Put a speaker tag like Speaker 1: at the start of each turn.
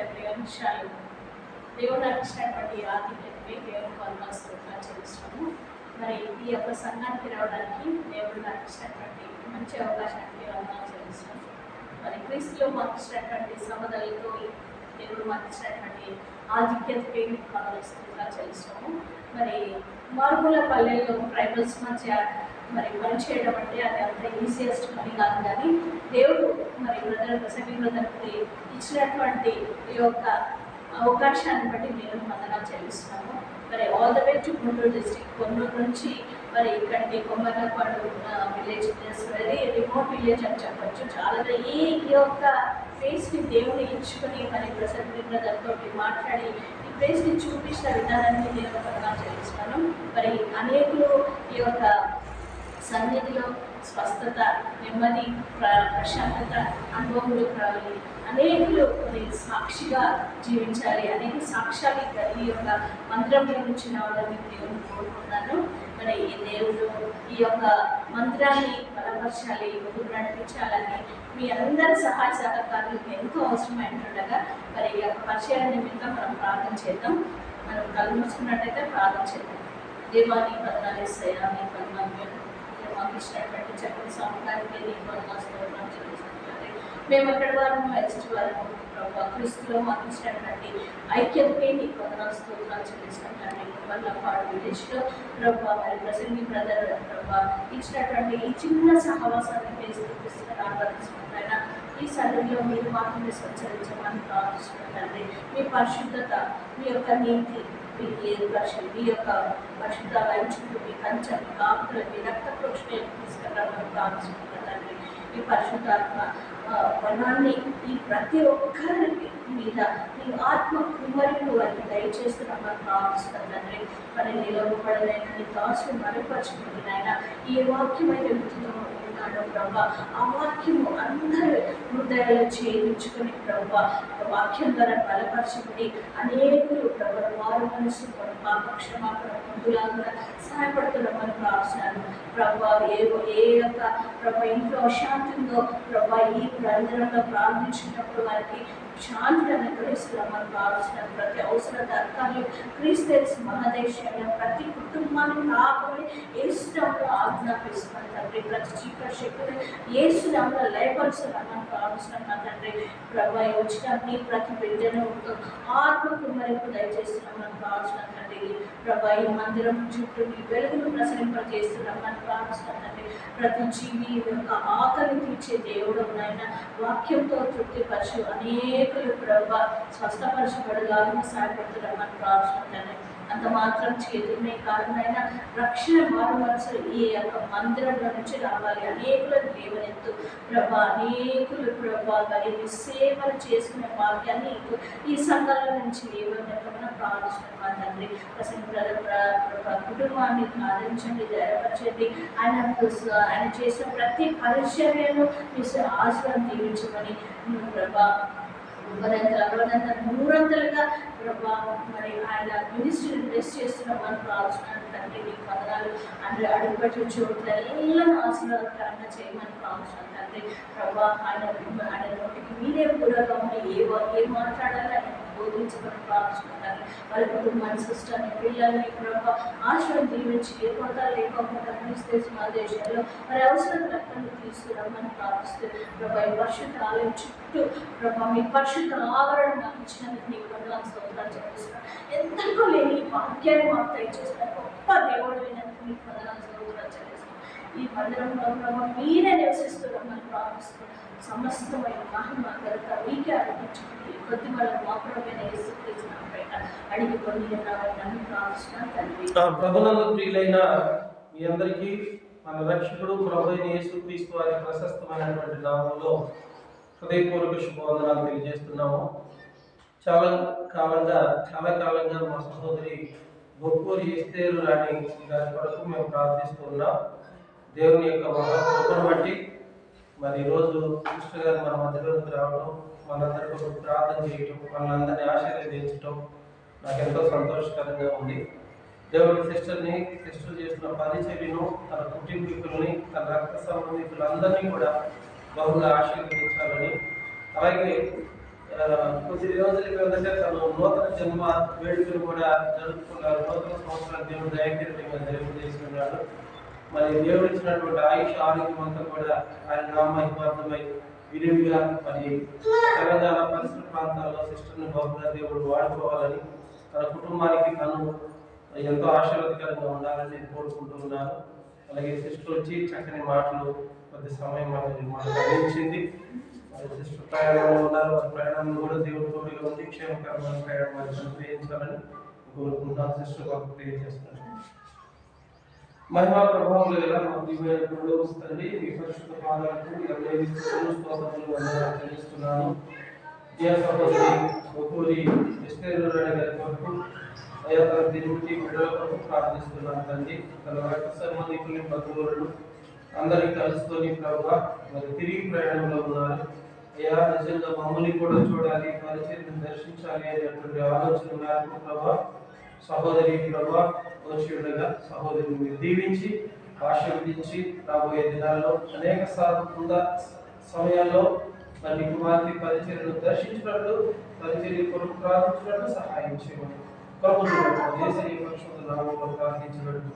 Speaker 1: అంశాలు దేవుడు అందించినటువంటి ఆధిక్యతపై దేవుడు వందనాలు చెల్లిస్తున్నాము. మరి ఈ యొక్క సంఘానికి రావడానికి దేవుడు నాకు ఇచ్చినటువంటి మంచి అవకాశానికి వందనాలు చెల్లిస్తున్నాము. మరి క్రీస్తులో మాకు ఇచ్చినటువంటి సమదలతో దేవుడు మాకు ఇచ్చినటువంటి ఆధిక్యతపై వందనాలు చెల్లిస్తున్నాము. మరి మారుమూల పల్లెల్లో ట్రైబల్స్ మధ్య మరి పని చేయడం అంటే అది అంత ఈజియెస్ట్ పని కాదు. కానీ దేవుడు మరి బ్రదర్కి ఇచ్చినటువంటి ఈ యొక్క అవకాశాన్ని బట్టి నేను వందనాలు చెల్లిస్తున్నాను. మరి all the way to Guntur district, Guntur నుంచి మరి ఇక్కడికి కొమ్మరపాడు విలేజ్, వెరీ రిమోట్ విలేజ్ అని చెప్పచ్చు. చాలా ఈ యొక్క ప్లేస్ని దేవుని ఇచ్చుకొని మరి బ్రదర్తో మాట్లాడి ఈ ప్లేస్ని చూపించిన విధానాన్ని నేను వందనాలు చెల్లిస్తున్నాను. మరి అనేకులు ఈ యొక్క సన్నిధిలో స్వస్థత, నెమ్మది, ప్రశాంతత అనుభవములు కావాలి. అనేకులు సాక్షిగా జీవించాలి. అనేక సాక్ష్యాలు ఈ యొక్క మందిరంలో నుంచి రావాలని దేవుని కోరుకుంటున్నాను. మరి ఈ దేవుడు ఈ యొక్క మందిరాన్ని బలపరచాలి, ముందుకు నడిపించాలని మీ అందరి సహాయ సహకారాలు ఎంతో అవసరమైనట్టుగా మరి ఈ యొక్క పరిచయ నిమిత్తం మనం ప్రార్థన చేద్దాం. మనం కళ్ళు మూసుకున్నట్టయితే ప్రార్థన చేద్దాం. దేవాన్ని పదనాలు ఇస్తాయా, మీ పదనాలు మాకు ఇచ్చినటువంటి చక్కటి సమకానికి మేము అక్కడ వారము ఎస్టి వారము ప్రభావ క్రీస్తులో మాకు ఇచ్చినటువంటి ఐక్యతకి నీకు వందనాలు స్తోత్రాలు చెల్లిస్తున్నాను. కొమ్మర్లపాడు విలేజ్లో ప్రభావ మరి ప్రసంగి బ్రదర్ ప్రభావ ఇచ్చినటువంటి ఈ చిన్న సహవాసాన్ని ఆరాధిస్తున్నాను. ఈ సన్నిధిలో మీరు మాత్రమే సంచరించమని ప్రార్థిస్తున్నానండి. మీ పరిశుద్ధత, మీ యొక్క నీతి, మీ యొక్క పరిశుద్ధ చుట్టూ మీ కంచె, మీ కాపులు, మీ రక్త ప్రోక్షణ తీసుకురావాలని ప్రార్థిస్తున్నానండి. ఈ పరిశుద్ధాత్మ వనాన్ని ఈ ప్రతి ఒక్కరి మీద మీ ఆత్మ కుమ్మరిని వారికి దయచేస్తున్నామని ప్రార్థిస్తున్నానండి. మరి నిలవబడలేని నీ దాసులు మరుపరుచుకుంది నాయన. ఈ వాక్యమైన వృత్తితో ఉన్నాడు ప్రభా. ఆ వాక్యము అందరూ హృదయాలు ఛేదించుకుని ప్రభా వాక్యం ద్వారా బలపరచుకుని అనేకులు ప్రభు వారు మనసు పాపక్షమాపణ పొందులాగా సహాయపడుతున్నామని ప్రార్థిస్తున్నాను ప్రభా. ఏ యొక్క ప్రభా ఇంట్లో అశాంతి ఉందో ప్రభా ఈ ప్రాంతంలో ప్రార్థించినప్పుడు వారికి శాంతిని అనుగ్రహిస్తున్నామని భావిస్తున్నాను. ప్రతి అవసర దర్కాలు క్రీస్తు మహాదేశంలో ప్రతి కుటుంబాన్ని కాపాడి ఏసునామములో ఆజ్ఞాపిస్తున్నాను తండ్రి. ప్రతి చీకటి శక్తులు ఏసునామములో లయపరుస్తున్నామని భావిస్తున్నాను తండ్రి. ప్రభా వచ్చిన ప్రతి బిడ్డను ఆత్మకు మరింపు దయచేస్తున్నామని భావిస్తున్నాను తండ్రి. ప్రభా ఈ మందిరం చుట్టూ మీ వెలుగును ప్రసరింపజేస్తున్నామని భావిస్తున్నాను తండ్రి. ప్రతి జీవి యొక్క ఆకలి తీర్చే దేవుడు నాయన. వాక్యంతో తృప్తిపరచు అనేకులు ప్రభా స్వస్థపరచబడలాగా సహాయపడుతున్నామని ప్రార్థిస్తున్నాను. అంత మాత్రం చేతులనే కారణమైన రక్షణ మారుమనసు ఈ యొక్క మందిరంలో నుంచి రావాలి. అనేకులను లేవనెత్తు ప్రభా. అనేకులు ప్రభా మరి సేవలు చేసుకునే భాగ్యాన్ని ఈ సంఘాల నుంచి లేవనెత్తమని ప్రార్థిస్తున్నాను తండ్రి. కుటుంబాన్ని ఆదరించండి, ధైర్యపరచండి. ఆయన చేసిన ప్రతి పరిచర్యను మీ ఆశీర్వాదం దీవించమని ప్రభా మూడంతలుగా ప్రభా మరి ఆయన మినిస్ట్రీని బ్లెస్ చేస్తున్నామని ప్రార్థిస్తున్నాను తండ్రి. మీ పదనాలు అంటే అడుగుపెట్టిన చోట్ల ఎల్లను ఆశీర్వాదకరంగా చేయమని ప్రార్థిస్తున్నాను తండ్రి. ప్రభా ఆయన నోటికి మీరే కూడా ఏం మాట్లాడాలి ఆయన బోధించమని ప్రార్థిస్తున్నాను. వాళ్ళ కుటుంబాన్ని, సిస్టర్ని, పిల్లల్ని ప్రభా ఆశీర్వాదం దీవించి ఏ కొరత లేకుండా క్రీస్తు మా దేశంలో మరి అవసరం రక్తాన్ని తీసుకురామని ప్రార్థిస్తూ ప్రభా ఈ పరిశుద్ధ ఆలయం చుట్టూ ప్రభా మీ పరిశుద్ధ ఆవరణ మాకు ఇచ్చినందుకు నీకు వందనాలు స్తోత్రాలు చెల్లిస్తున్నాను. ఎంతకో లేని ఈ భాగ్యాన్ని మాకు దయచేసిన గొప్ప దేవుడు అయినందుకు నీకు వందనాలు స్తోత్రాలు చెల్లిస్తున్నాను. ఈ మందిరంలో ప్రభా మీరే నివసిస్తున్నామని ప్రార్థిస్తున్నాను. సమస్తమైన మహిమ ఘనత మీకే అర్పించుకుని కొద్ది వాళ్ళ మాత్రమైన అడిగి పొంది నన్ను ప్రార్థిస్తున్నాను తండ్రి.
Speaker 2: ప్రభునందు ప్రియులైన మీ అందరికీ మన రక్షకుడు ప్రభు అయిన యేసుక్రీస్తు వారి ప్రశస్తమైనటువంటి నామంలో హృదయపూర్వక శుభవందనాలు తెలియజేస్తున్నాము. చాలా కాలంగా మా సహోదరి బొప్పూరి ఎస్తేరు రాణి గారి కొరకు మేము ప్రార్థిస్తున్నాం. దేవుని యొక్క మహాకృపను బట్టి మరి ఈరోజు సిస్టర్ గారు మన మధ్యలోకి రావడం, మనందరి కొరకు ప్రార్థన చేయటం, మనందరినీ ఆశీర్వదించటం నాకు ఎంతో సంతోషకరంగా ఉంది. దేవుడి సిస్టర్ చేసిన పరిచర్యను, తన కుటుంబీకులని, తన రక్త సంబంధికులందరినీ కూడా బహుగా ఆశీర్వదించాలని, అలాగే కొద్ది రోజుల క్రిందట తను నూతన జన్మ వేడుకలు కూడా జరుపుకున్నారు. నూతన సంవత్సరాలు దేవుడు దయాకరంగా జరుపుచేస్తున్నాడు. మరి దేవుడు ఇచ్చినటువంటి ఆయుష ఆరోగ్యం అంతా కూడా ఆయన నామహిమార్థమై విరివిగా మరి తెలంగాణ పరిసర ప్రాంతాల్లో సిస్టర్ని బాబుగా దేవుడు వాడుకోవాలని, తన కుటుంబానికి తను ఎంతో ఆశీర్వాదకరంగా ఉండాలని నేను కోరుకుంటున్నాను. అలాగే సిస్టర్ వచ్చి చక్కని మాటలు కొద్ది సమయం మనకు అందించింది. సిస్టర్ ప్రయాణంలో ఉన్నారు. వారి ప్రయాణంలో కూడా దేవుడు తోడుగా ఉండి క్షేమకరమైన ప్రయాణం చేయించాలని కోరుకుంటున్నాను. సిస్టర్ బాబు తెలియజేస్తున్నాను. మహిమా ప్రభావం గల మా దివ్య తండ్రి, మీ పరిశుద్ధ పాదాలకు స్తోత్రములు వందనాలు చెల్లిస్తున్నాను. జయ సహోదరి బహురి విస్తేరురాణి గారి కొరకు అయా తన తిరుగుటి బిడ్డల కొరకు ప్రార్థిస్తున్నాను తండ్రి. తన రక్త సంబంధికుల్ని బంధువులను అందరినీ కలుసుకొని ప్రభువా మరి తిరిగి ప్రయాణంలో ఉన్నారు. అయ్యా నిజంగా మమ్మల్ని కూడా చూడాలి, పరిచయం దర్శించాలి అనేటువంటి ఆలోచన మేరకు ప్రభా సహోదరి ప్రభా వచ్చి ఉండగా సహోదరిని మీరు దీవించి ఆశీర్వదించి రాబోయే దినాల్లో అనేక సమయాల్లో మరి కుమార్తె పరిచర్యను దర్శించినట్లు పరిచర్య కొరకు ప్రార్థించినట్లు సహాయం చేయమని ప్రభుత్వం దేశ ఈ పరిశుద్ధ నామంలో ప్రార్థించినట్టు